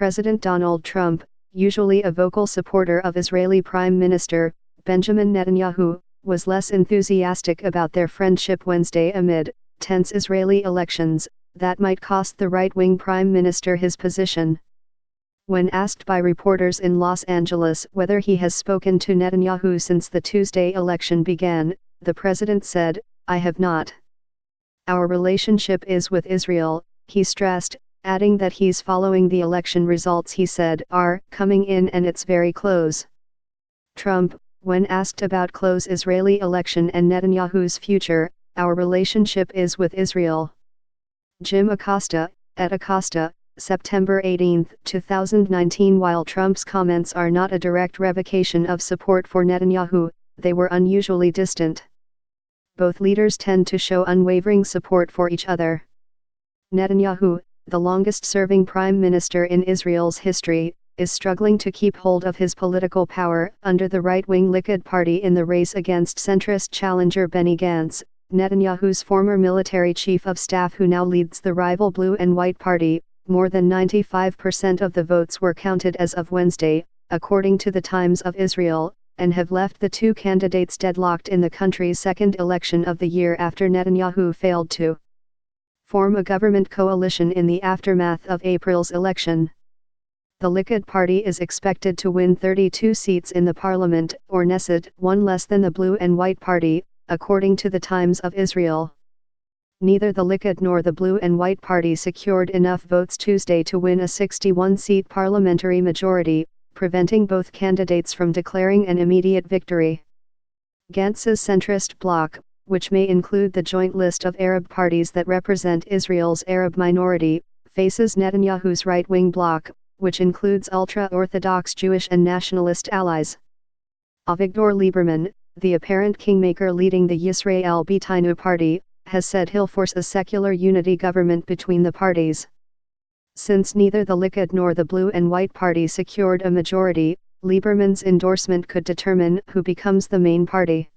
President Donald Trump, usually a vocal supporter of Israeli Prime Minister Benjamin Netanyahu, was less enthusiastic about their friendship Wednesday amid tense Israeli elections that might cost the right-wing prime minister his position. When asked by reporters in Los Angeles whether he has spoken to Netanyahu since the Tuesday election began, the president said, "I have not. Our relationship is with Israel," he stressed, adding that he's following the election results he said are coming in and it's very close. Trump, when asked about close Israeli election and Netanyahu's future, "Our relationship is with Israel." Jim Acosta, at Acosta, September 18, 2019. While Trump's comments are not a direct revocation of support for Netanyahu, they were unusually distant. Both leaders tend to show unwavering support for each other. Netanyahu, the longest-serving prime minister in Israel's history, is struggling to keep hold of his political power under the right-wing Likud party in the race against centrist challenger Benny Gantz, Netanyahu's former military chief of staff who now leads the rival Blue and White Party. More than 95% of the votes were counted as of Wednesday, according to the Times of Israel, and have left the two candidates deadlocked in the country's second election of the year after Netanyahu failed to form a government coalition in the aftermath of April's election. The Likud party is expected to win 32 seats in the parliament, or Knesset, one less than the Blue and White Party, according to the Times of Israel. Neither the Likud nor the Blue and White Party secured enough votes Tuesday to win a 61-seat parliamentary majority, preventing both candidates from declaring an immediate victory. Gantz's centrist bloc, which may include the joint list of Arab parties that represent Israel's Arab minority, faces Netanyahu's right-wing bloc, which includes ultra-Orthodox Jewish and nationalist allies. Avigdor Lieberman, the apparent kingmaker leading the Yisrael Beiteinu party, has said he'll force a secular unity government between the parties. Since neither the Likud nor the Blue and White Party secured a majority, Lieberman's endorsement could determine who becomes the main party.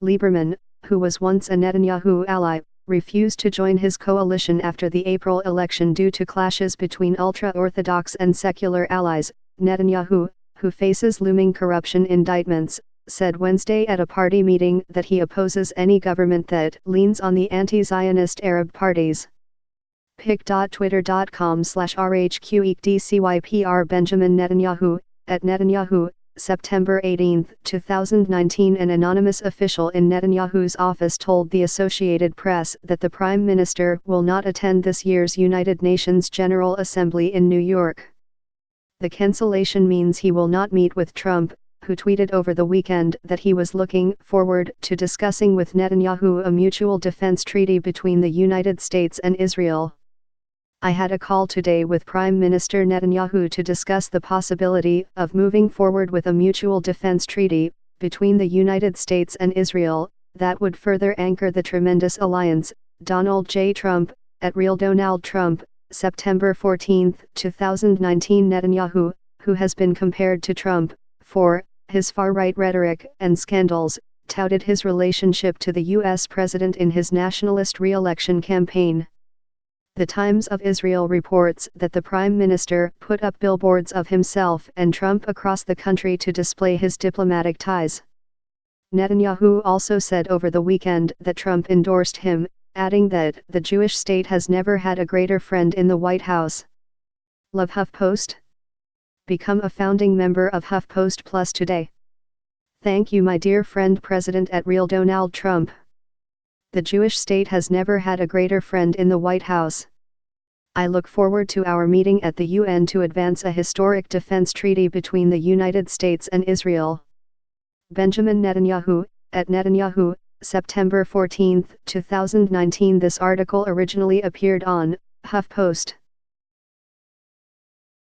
Lieberman, who was once a Netanyahu ally, refused to join his coalition after the April election due to clashes between ultra-Orthodox and secular allies. Netanyahu, who faces looming corruption indictments, said Wednesday at a party meeting that he opposes any government that leans on the anti-Zionist Arab parties. pic.twitter.com/rhqeekdcypr Benjamin Netanyahu, at Netanyahu, September 18, 2019. An anonymous official in Netanyahu's office told the Associated Press that the Prime Minister will not attend this year's United Nations General Assembly in New York. The cancellation means he will not meet with Trump, who tweeted over the weekend that he was looking forward to discussing with Netanyahu a mutual defense treaty between the United States and Israel. "I had a call today with Prime Minister Netanyahu to discuss the possibility of moving forward with a mutual defense treaty between the United States and Israel that would further anchor the tremendous alliance." Donald J. Trump, at Real Donald Trump, September 14, 2019. Netanyahu, who has been compared to Trump for his far-right rhetoric and scandals, touted his relationship to the U.S. president in his nationalist re-election campaign. The Times of Israel reports that the prime minister put up billboards of himself and Trump across the country to display his diplomatic ties. Netanyahu also said over the weekend that Trump endorsed him, adding that the Jewish state has never had a greater friend in the White House. Love HuffPost? Become a founding member of HuffPost Plus today. Thank you, my dear friend President at Real Donald Trump. The Jewish state has never had a greater friend in the White House. I look forward to our meeting at the UN to advance a historic defense treaty between the United States and Israel. Benjamin Netanyahu, at Netanyahu, September 14, 2019. This article originally appeared on HuffPost.